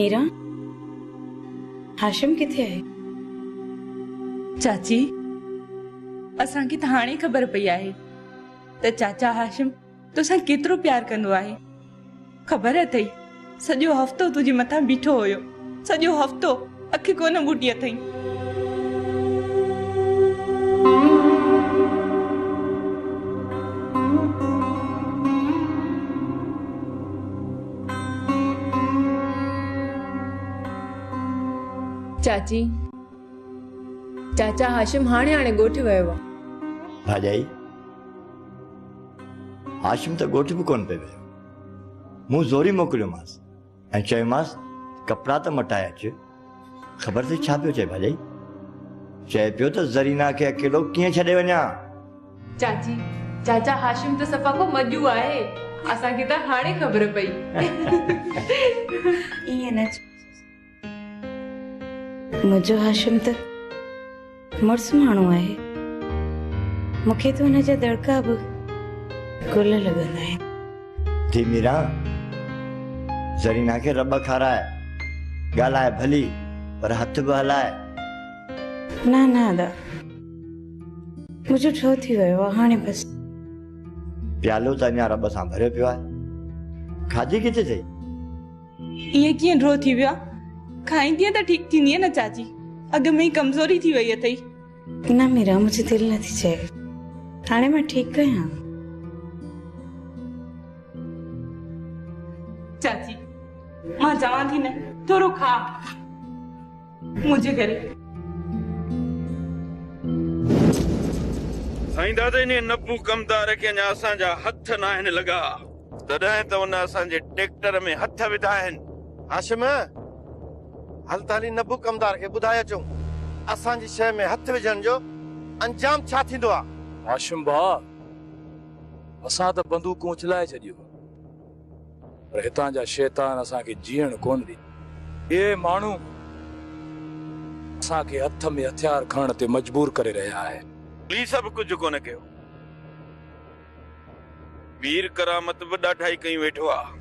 मीरा, हाशिम किथे आहे? चाची, असां खे त हाणे ख़बर पई आहे त चाचा हाशिम तोसां केतिरो प्यार कंदो आहे। ख़बर अथई, सॼो हफ़्तो तुंहिंजे मथां बीठो हुयो, सॼो हफ़्तो अखि कोन ॿुटी अथई। चाची, चाचा हाशिम हाणे हाणे ॻोठ वियो आहे। भाॼाई, हाशिम त ॻोठ बि कोन पे वियो। मूं ज़ोरी मोकिलियोमांसि ऐं चयोमांसि कपिड़ा त मटाए अचु। ख़बर अथई छा पियो चए भाॼाई? चए पियो त ज़रीना खे अकेलो कीअं छॾे वञा। चाची, चाचा हाशिम त सफ़ा को मजू आहे, असांखे त हाणे ख़बर पई। ईअं न मुंहिंजो हाशिम त मुड़ुस माण्हू आहे। मूंखे त हुनजा दड़का बि गुल लॻंदा आहिनि। थी मीरा, ज़रीना खे रॿ खाराए, ॻाल्हाए भली पर हथ बि हलाए। न न अदा, मुंहिंजो ठो थी वियो आहे हाणे बसि। प्यालो त अञा रॿ सां भरियो पियो आहे। खाधी किथे अथई? इएं कीअं ड्रो थी वियो आहे? खाईंदीअ त ठीकु थींदी न चाची, अॻ में ई कमज़ोरी थी वई अथई। न मीरा, मुंहिंजी दिलि नथी चए, हाणे मां ठीकु आहियां। चाची, मां चवां थी न, थोरो खा मुंहिंजे करे। साईं दादा, इन नबू कमदार खे अञा असांजा हथ न आहिनि लॻा, तॾहिं त उन असांजे ट्रैक्टर में हथ विधा आहिनि। हाशिम, हल ताली नबू कमदार खे ॿुधाए अचूं असांजी शइ में हथ विझण जो अंजाम छा थींदो आहे। हाशिम भाउ, असां त बंदूकूं चलाए छॾियूं, पर हितां जा शैतान असांखे जीअण कोन ॾी। इहे माण्हू असांखे हथ में हथियार खणण ते मजबूर करे रहिया आहिनि। ॿी सभु कुझु कोन कयो, वीर करामत बि ॾाढा ई कई वेठो आहे।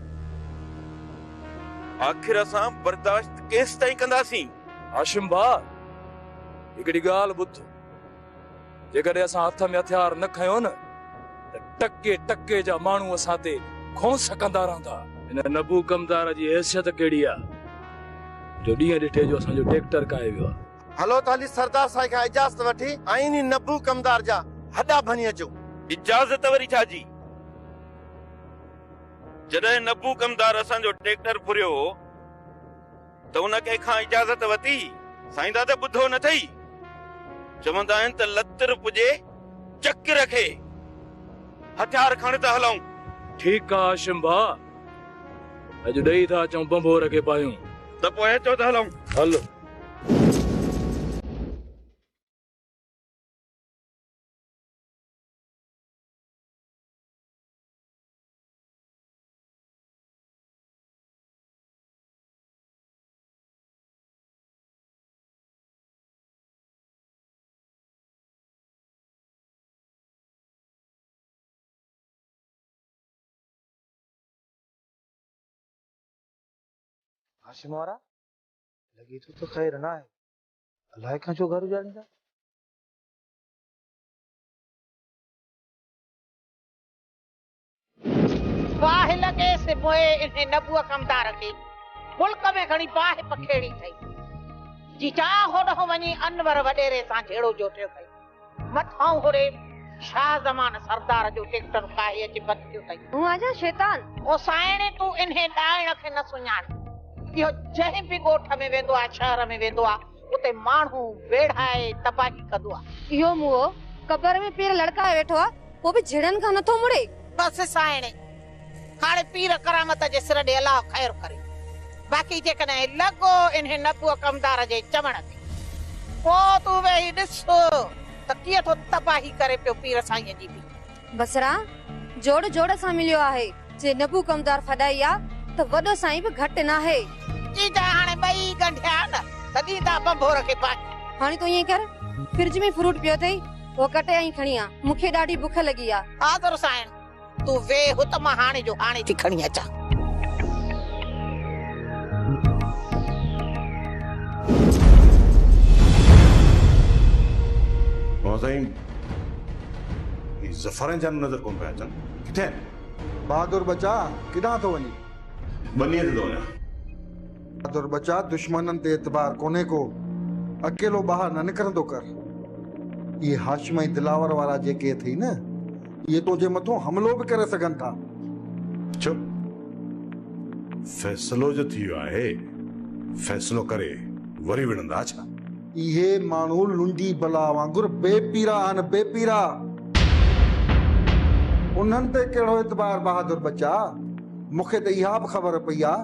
आख़िर असां बर्दाश्त केसि ताईं कंदासीं? हाशिम भाउ, हिकिड़ी ॻाल्हि ॿुध, जेकॾहिं असां हथ में हथियार न खयो न त टके टके जा माण्हू असां ते खौंस कंदा रहंदा। हिन नबू कमदार जी हैसियत कहिड़ी आहे जो ॾींहं ॾिठे जो असांजो ट्रैक्टर काए वियो आहे। हलो ताली सरदार साईं खां इजाज़त वठी ऐं इन नबू कमदार जा हॾा भञी अचूं। इजाज़त वरी छाजी? जॾहिं नबू कमदार असांजो ट्रैक्टर फुरियो त उन कंहिंखां इजाज़त वरिती? साईं दादा ॿुधो न अथई, चवंदा आहिनि त लतर पुॼे चक रखे, हथियार खण त हलऊं। ठीकु आहे हाशिम भाउ, अॼु ॾेई था अचूं बंबोर खे पायूं त पोइ अचो त हलऊं। हल। हाशिम वारा लॻे थो त ख़ैर न आहे, अलाए खां छो घर उजाड़ींदा। बाहि लॻे से मोए इन्हे नबूअ कमदार खे मुल्क में घणी बाहि पखेड़ी थई। जीता होॾो वञी अनवर वॾेरे सां झेड़ो जोटियो थई, मथां होरे शाह ज़मान सरदार जो ट्रैक्टर काहे अची बंदियो थई। हूं आजा शैतान, ओ साइणे तूं इन्हे ॾाइण खे न सुञाण। इहो जंहिं बि ॻोठ में वेंदो आहे, शहर में वेंदो आहे, उते माण्हू वेढ़ाए तबाही कंदो आहे। इहो मुओ कबर में पेर लड़काए वेठो आहे, पोइ बि झड़न खां नथो मुड़े। बस साइणे, हाणे पीर करामत जे सिर ॾे अलाह ख़ैर करे। बाक़ी जेकॾहिं लॻो इन्हे नबूअ कमदार जे चवण ते, पोइ तूं वेही ॾिस त कीअं थो तबाही करे पियो पीर साईं जी बि। बसरा जोड़ जोड़ सां मिलियो आहे, जे नबू कमदार फॾाई आहे त वॾो साईं बि घटि न आहे। जीजा हाणे ॿई गंढिया न त ॾींदा बंबोर खे पाणी। हाणे तूं ईअं कर, फ्रिज में फ्रूट पियो अथई, वो कटे आई खणी आ, मूंखे ॾाढी बुख लॻी आहे। आदर साईं, तूं वेह त मां हाणे जो हाणे थी खणी अचां। साईं ही ज़फ़र जान नज़र कोन पिया अचनि किथे आहिनि? बहादुर बचा किॾां थो वञे? बनीअ ते थो वञा। बहादुर बचा दुश्मननि ते एतबार कोन्हे को, अकेलो ॿाहिरि न निकिरंदो कर। ये हाशिम ऐं दिलावर वारा जेके अथई न, ये तुंहिंजे मथां हमलो बि करे सघनि था। चुप, फ़ैसिलो जो थी वियो आहे, फ़ैसिलो करे वरी विढ़ंदा छा? इहे माण्हू लुंडी बला वांगुर बेपीरा आहिनि, बेपीरा। उन्हनि ते कहिड़ो एतबार बहादुर बचा? मूंखे त इहा बि ख़बर पई आहे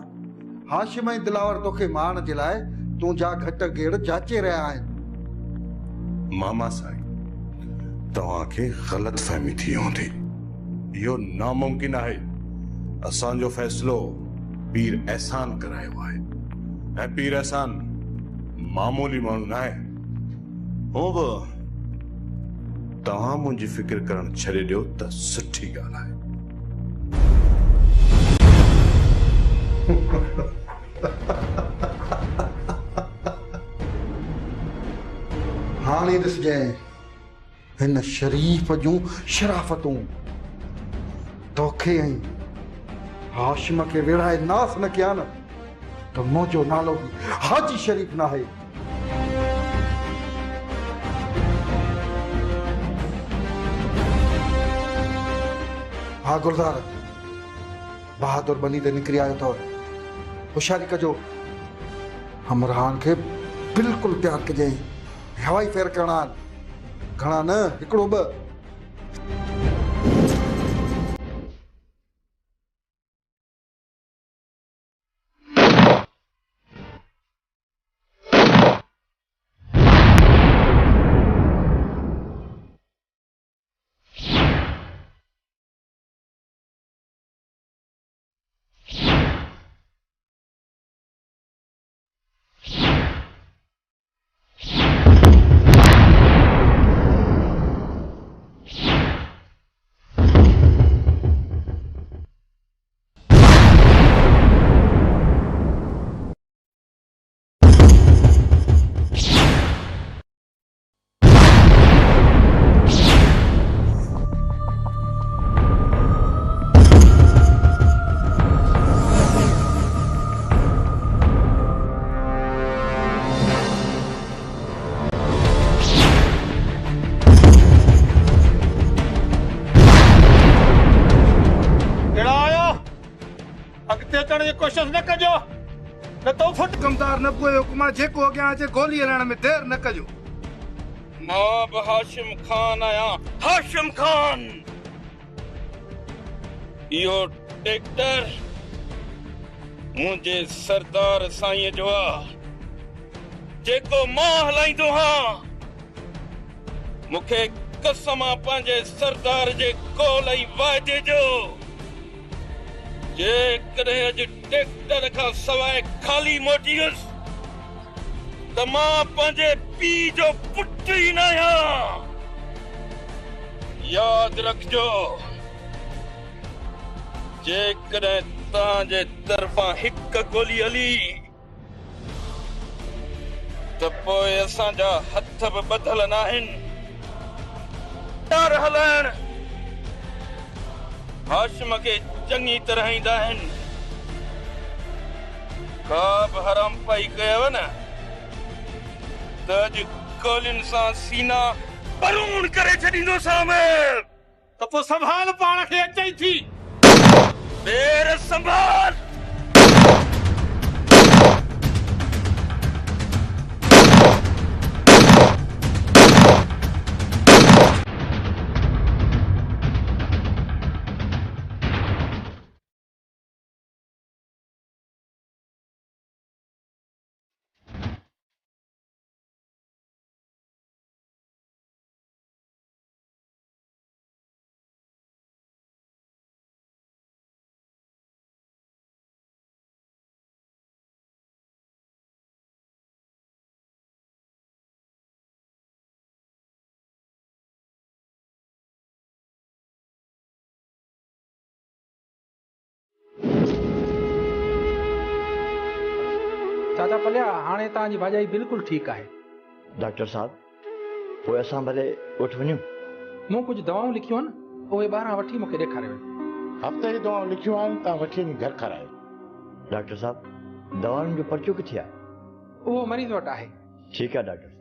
हाशिम ऐं दिलावर तोखे मारण जे लाइ तुंहिंजा घट गेड़ जाचे रहिया आहिनि। मामा साईं, तव्हांखे ग़लत फहमी थी हूंदी। इहो नामुमकिन आहे। असांजो फ़ैसिलो पीर एहसान करायो आहे, ऐं पीर एहसान मामूली माण्हू न आहे। हूं बि तव्हां मुंहिंजी फिक्र करण छॾे ॾियो त सुठी ॻाल्हि आहे। हाणे ॾिसजांइ हिन शरीफ़ जूं शराफ़तूं। तोखे ऐं हाशिम खे विढ़ाए नास न कया न त मुंहिंजो नालो बि हाजी शरीफ़ न आहे। हा गुलज़ार, बहादुर बनी ते निकिरी आयो अथव। होशियारी कजो, हमराहनि खे बिल्कुलु तयारु कजांइ। हवाई फेर करणा आहिनि, घणा न, हिकिड़ो ॿ। कोशिश न कजो, न तो फुट कमदार न पोयो कुमा जेको अॻियां अचे गोली हलाइण में देर न कजो। मां बि हाशिम खान आहियां, हाशिम खान। इहो ट्रैक्टर मुंहिंजे सरदार साईं जो आहे, जेको मां हलाईंदो आहियां। मूंखे कसम आहे पंहिंजे सरदार जे कौल ऐं वाइदे जो, जेकॾहिं अॼु ट्रैक्टर खां सवाइ ख़ाली मोटी हुयुसि त मां पंहिंजे पीउ जो पुटु ई न आहियां। यादि रखिजो, जेकॾहिं तव्हांजे तरफ़ां हिकु गोली हली त पोइ असांजा हथ बि ॿधल न आहिनि। डर हलाइण हाशिम खे चङी तरह ईंदा आहिनि। का बि हराम पाई कयव न त अॼु गोलियुनि सां सीना बलून करे छॾींदोसांव। त पोइ संभाल पाण खे, अचई थी ॿेर संभाल। चाचा पलिया, हाणे तव्हांजी भाॼाई बिल्कुलु ठीकु आहे। डॉक्टर साहब, पोइ असां भले उठ वञूं। मूं कुझु दवाऊं लिखियूं आहिनि, उहे ॿाहिरां वठी मूंखे ॾेखारियो। हफ़्ते जी दवाऊं लिखियूं आहिनि, तव्हां वठी वञी घर खारायो। डॉक्टर साहब, दवाउनि जो पर्चो किथे आहे? उहो मरीज़ वटि आहे। ठीकु आहे डॉक्टर साहब।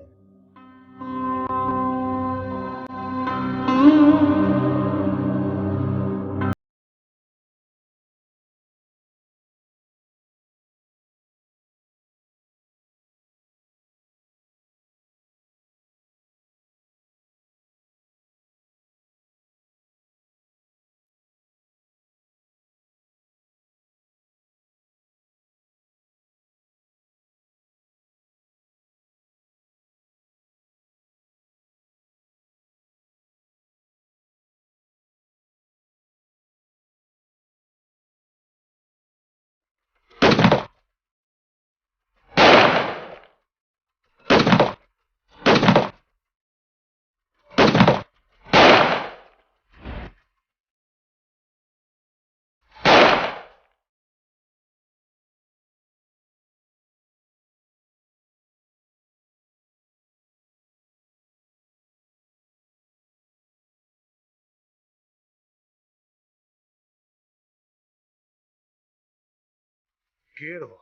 केरु हो?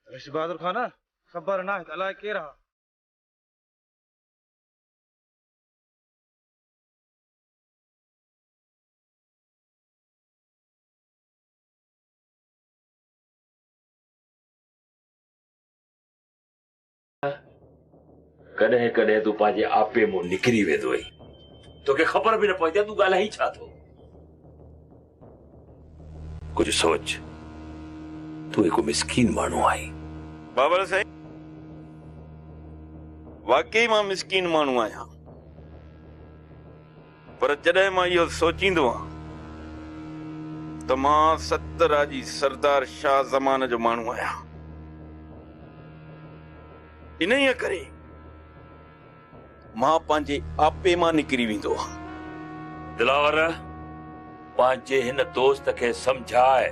ऋषि बहादुर खान ख़बर न आहे, अलाए केरु आहे। कॾहिं कॾहिं तूं पंहिंजे आपे मों निकिरी वेंदो आहीं, तोखे ख़बर बि न पवंदी आहे तूं ॻाल्हाई छा थो। कुझु सोच, तूं हिकु मिस्कीन माण्हू आहीं। बाबर साईं, वाकई मां मिस्कीन माण्हू आहियां, पर जॾहिं मां इहो सोचींदो आहियां त मां सतराजी सरदार शाह ज़माने जो माण्हू आहियां। इन्हीअ करे मां पंहिंजे आपे मां निकिरी वेंदो आहियां। दिलावर, पंहिंजे हिन दोस्त खे समझाए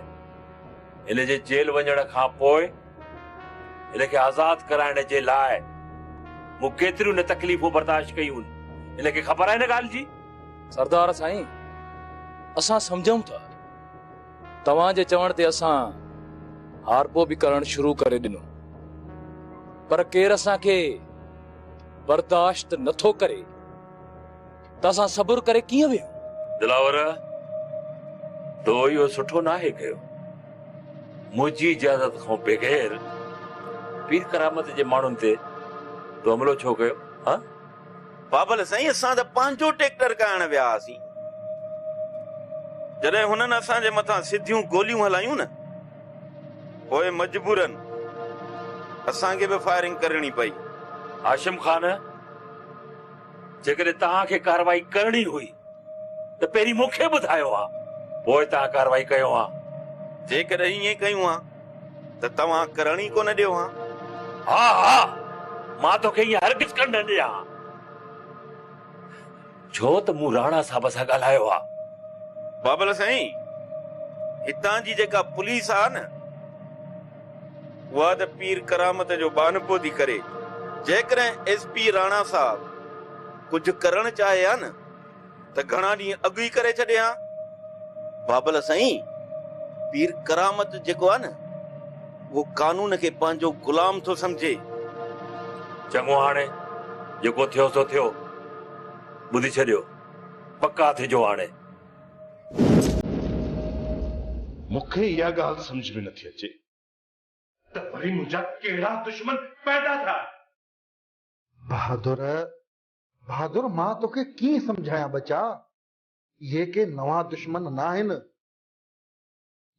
इन जे जेल वञण खां पोइ इन खे आज़ाद कराइण जे लाइ मूं केतिरियूं न तकलीफ़ूं बर्दाश्त कयूं। इन खे ख़बर आहे न ॻाल्हि जी? सरदार साईं, असां समझूं था, तव्हांजे चवण ते असां हारबो बि करण शुरू करे ॾिनो, पर केरु असांखे बर्दाश्त नथो करे त असां सबुर करे कीअं वेहूं? दिलावर, तो इहो सुठो नाहे कयो। मुंहिंजी इजाज़त खां बग़ैर पीर करामत जे माण्हुनि ते तो हमलो छो कयो? हा बाबल साईं, असां त पंहिंजो ट्रैक्टर करण विया हुआसीं, जॾहिं हुननि असांजे मथां सिधियूं गोलियूं हलायूं न, पोइ मजबूरन असांखे बि फायरिंग करणी पई। हाशिम खान, जेकॾहिं तव्हांखे कार्रवाई करणी हुई त पहिरीं मूंखे ॿुधायो हा, पोइ तव्हां कार्रवाई कयो हा। जेकॾहिं ईअं कयूं हा त तव्हां करणी कोन ॾियो हा। हा हा, मां तोखे ईअं हरगिज़ करण न ॾियां, छो त मूं राणा साहब सां ॻाल्हायो हा। बाबल साईं, हितां जी जेका पुलिस आहे न, उहा त पीर करामत जो बानपो थी करे। जेकॾहिं एसपी राणा साहब कुझु करण चाहे हा न त घणा ॾींहं अॻु ई करे छॾे हा। बाबल साईं, पीर करामत जेको आहे न, वो कानून खे पंहिंजो गुलाम थो समझे। चङो, हाणे जेको थियो सो थियो, ॿुधी छॾियो, पक्का थिजो। हाणे मूंखे इहा ॻाल्हि सम्झ में नथी अचे त वरी मुंहिंजा कहिड़ा दुश्मन पैदा थिया। बहादुर, मां तोखे कीअं समझायां बचा? ये के नवां दुश्मन न आहिनि,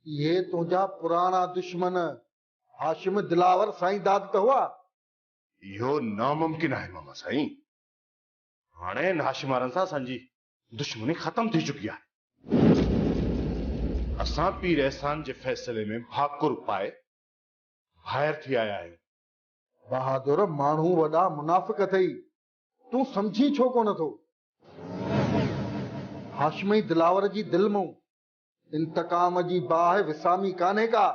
ये तुंहिंजा पुराणा दुश्मन हाशिम दिलावर साईं दाद त हुआ। इहो नामुमकिन आहे मामा साईं। हाणे हाशिम वारनि सां असांजी दुश्मनी ख़तम थी चुकी आहे। असां पीर एहसान जे फैसले में भाकुर पाए ॿाहिरि थी आया आहियूं। बहादुर, माण्हू वॾा मुनाफ़िक अथई, तूं समझी छो कोन थो? हाशिमी दिलावर जी दिल में इंतकाम जी बाह विसामी कान्हे का।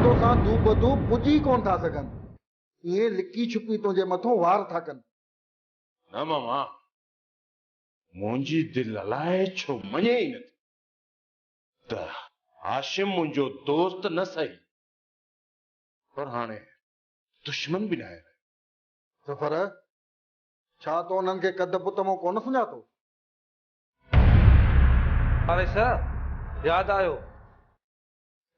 तो सां दू बदू पुजी कोन था सघनि। ये लिकी छुपी तुझे मथों वार था कन। न मामा, मुंहिंजी दिल अलाए छो मञे ई नथी त हाशिम मुंहिंजो दोस्त न सही पर हाणे दुश्मन बि न आहे। सफर छा तो उन्हनि खे कद पुत मां कोन सुञातो? अरे सर याद आयो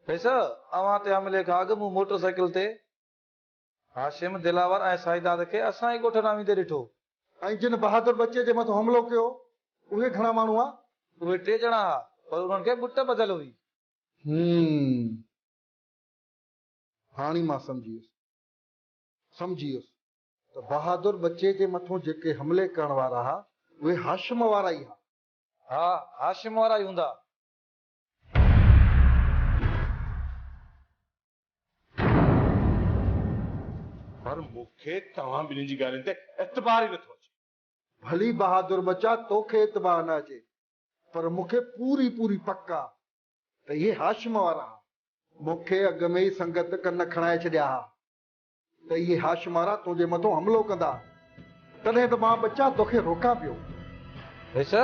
पैसा अवां ते हमले खां अॻु मूं मोटरसाइकिल ते हाशिम दिलावर ऐं साईदाद खे असां ई ॻोठ नामी ते ॾिठो। ऐं जिन बहादुर बच्चे जे मथां हमलो कयो उहे घणा माण्हू आ? उहे 3 ॼणा हुआ पर उन्हनि खे बुट बदल हुई। हाणे मां सम्झी वियुसि त बहादुर बच्चे जे मथां जेके हमले करण वारा हुआ उहे हाशिम वारा ई हुआ। हा हाशिम वारा ई हूंदा। पर मूंखे तव्हां ॿिन्हिनि जी ॻाल्हियुनि ते एतबार ई नथो अचे। भली बहादुर बच्चा तोखे एतबार न अचे पर मूंखे पूरी पूरी पक आहे त इहे हाशिम वारा हुआ। मूंखे अॻ में ई संगत कन खणाए छॾिया हुआ त इहे हाशिम वारा तुंहिंजे मथां हमलो कंदा। तॾहिं त मां बच्चा तोखे रोकां पियो। पैसा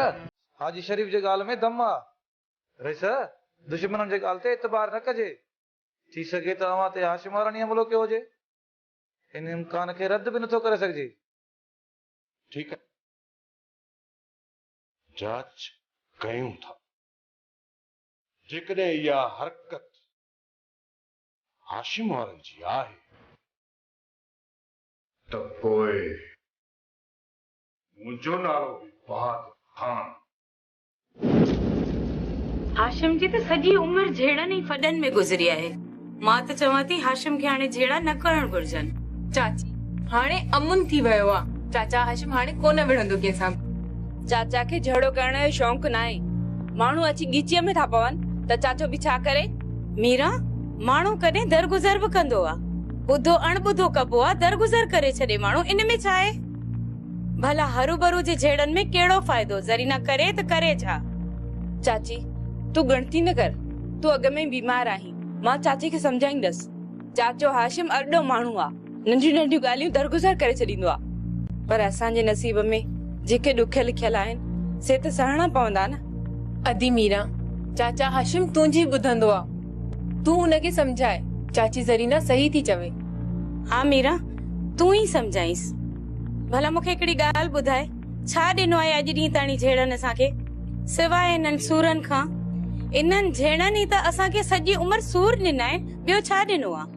हाजी शरीफ जे ॻाल्हि में दम आहे। पैसा दुश्मननि जे ॻाल्हि ते एतबार न कजे। थी सघे त अवां ते हाशिम वारनि ई हमलो कयो हुजे। इन इम्कान खे रद्द बि नथो करे सघिजे। ठीकु आहे, जांच कयूं था। जेकॾहिं इहा हरकत हाशिम वारनि जी आहे त पोइ मुंहिंजो नालो बि बहादुर खान। हाशिम जी त सॼी उमिरि झेड़नि ऐं फॾनि में गुज़री आहे। मां त चवां थी हाशिम खे हाणे झेड़ा न करणु घुर्जनि। चाची हाणे अमुन थी वियो आहे। चाचा हाशिम हाणे कोन विढ़ंदो कंहिंसां। चाचा खे झगड़ो करण जो शौंक़ु न आहे। माण्हू अची ॻिचीअ में था पवनि त चाचो बि छा करे? मीरा माण्हू कॾहिं दरगुज़र बि कंदो आहे। ॿुधो अणॿुधो कबो आहे, दरगुज़र करे छॾे माण्हू। इन में छा आहे? भला हरू भरू जे झेड़नि में कहिड़ो फ़ाइदो? ज़रीना करे त करे छा? चाची तूं गणती न कर। तूं अॻ में बीमार आहीं। मां चाची खे सम्झाईंदसि। चाचो हाशिम अॾो माण्हू आहे। नंढियूं नंढियूं ॻाल्हियूं दरगुज़र करे छॾींदो आहे। पर असांजे नसीब में जेके ॾुख लिखियल आहिनि से त सहणा पवंदा न। अदी मीरा चाचा हाशिम तुंहिंजी ॿुधंदो आहे। तूं हुनखे सम्झाए। चाची ज़रीना सही थी चवे। हा मीरा तूं ई सम्झाईंसि। भला मूंखे हिकिड़ी ॻाल्हि ॿुधाए, छा ॾिनो आहे अॼु ॾींहुं ताणी झेड़नि असांखे सवाइ इन्हनि सूरनि खां? इन्हनि झेड़नि ई त असांखे सॼी उमिरि सूर ॾिना आहिनि। ॿियो छा ॾिनो आहे?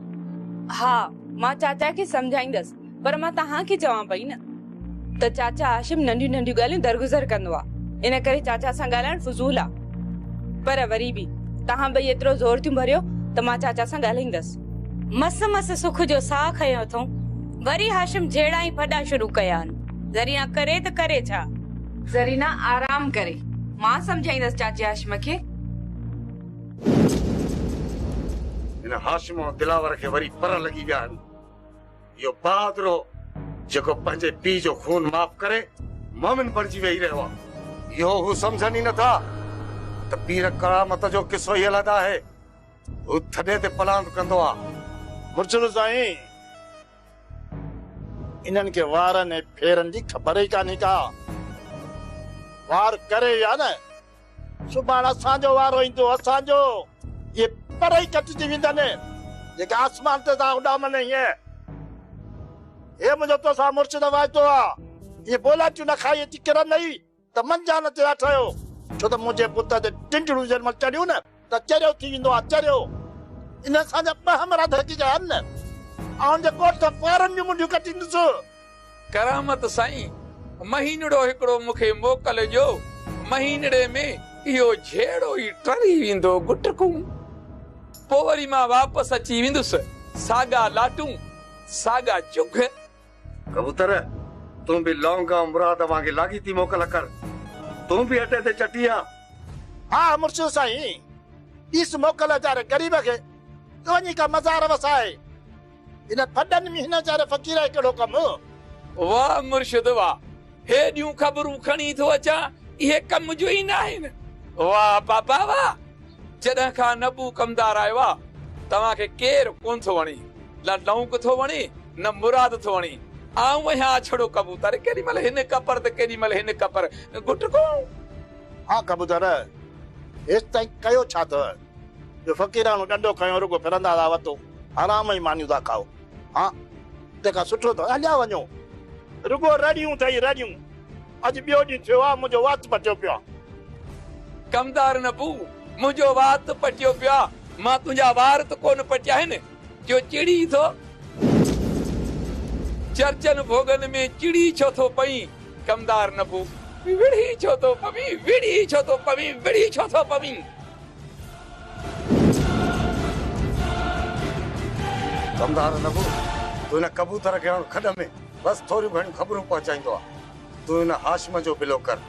हा मां चाचा खे सम्झाईंदसि पर मां तव्हांखे चवां पई न त चाचा हाशिम नंढियूं नंढियूं ॻाल्हियूं दरगुज़र कंदो आहे। इन करे चाचा सां ॻाल्हाइण फज़ूल आहे। पर वरी बि तव्हां ॿई एतिरो ज़ोर थियूं भरियो त मां चाचा सां ॻाल्हाईंदसि। मस मस सुख जो साह खयो अथऊं, वरी हाशिम झेड़ा ई फॾा शुरू कया आहिनि। ज़रीना करे त करे छा? ज़रीना आराम करे। मां सम्झाईंदसि चाची हाशिम खे। इन हाशिम ऐं दिलावर खे वरी पर लॻी विया आहिनि। इहो बहादुर जेको पंहिंजे पीउ जो खून माफ़ करे मोमिन बणिजी वेही रहियो आहे। इहो हू सम्झनि ई नथा त पीर करामत जो किसो ई अलॻि आहे। हू थॾे ते पलांद कंदो आहे। मुर्शिद साईं इन्हनि खे वारनि ऐं फेरनि जी ख़बर ई कान्हे का। वार करे या न सुभाणे असांजो वारो ईंदो। असांजो ये पर ई कटिजी वेंदनि जेके आसमान ते तव्हां उॾामनि। हीअं हे मुंहिंजो तोसां मुर्शिद वाइदो आहे। ये बोलाटियूं न खाई अची किरन ई त मंजान ते अठायो। छो त मुंहिंजे पुट ते टिंडड़ू जन्म चढ़ियूं न त चरियो थी वेंदो आहे। चरियो इन असांजा ॿ हमरा धकी जा आहिनि न। आउं जे कोठ पारनि जूं मुंडियूं कटींदुसि। करामत साईं महीनड़ो हिकिड़ो मूंखे मोकिलिजो। महीनड़े में इहो झेड़ो ई टरी वेंदो गुटकूं। पोइ वरी मां वापसि अची वेंदुसि। सागा लाटूं सागा चुग। कबूतर तूं बि लौंगा मुराद वांगे लागी थी मोकल कर। तूं बि अटे ते चटिया। हा मुर्शिद साईं इस मोकल जारे गरीब खे वञी का मज़ार वसाए। इन फॾनि में हिन जारे फ़कीर कहिड़ो कमु? वाह मुर्शिद वाह। हेॾियूं ख़बरूं खणी थो अचां। इहे कम जो ई न आहिनि। वाह पापा वाह। जॾहिं खां नबू कमदार आयो आहे तव्हांखे केरु कोन थो वणे। न लौंग थो वणे न मुराद थो वणी आऊं वया छड़ो कबूतर केडी मल हिन कपर त केडी मल हिन कपर गुट को हाँ कबूतर हेसि ताईं कयो छा अथव जो फ़क़ीराणो डंडो खयो रुगो फिरंदा था वतो आराम ई मानियूं था खाओ हाँ तंहिंखां सुठो अथव हलिया वञो रुगो रड़ियूं अथई रड़ियूं अॼु ॿियो ॾींहुं थियो आहे मुंहिंजो वात पटियो पियो आहे कमदार न पू मुंहिंजो वात पटियो पिया मां तुंहिंजा वार त कोन पटिया आहिनि जो चिड़ी थो चर्चन भोगन में चिड़ी छो थो पई कमदार न पू विड़ी छो थो पवी विड़ी छो थो पवी विड़ी छो थो पवी कमदार न तूं हिन कबूतर खे हण खॾ में बस थोरियूं घणियूं ख़बरूं पहुचाईंदो आहे तूं हिन हाशिम जो बिलो कर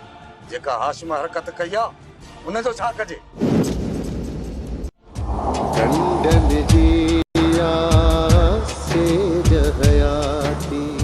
जेका हाशिम हरकत कई आहे हुनजो छा कजे डंडन जी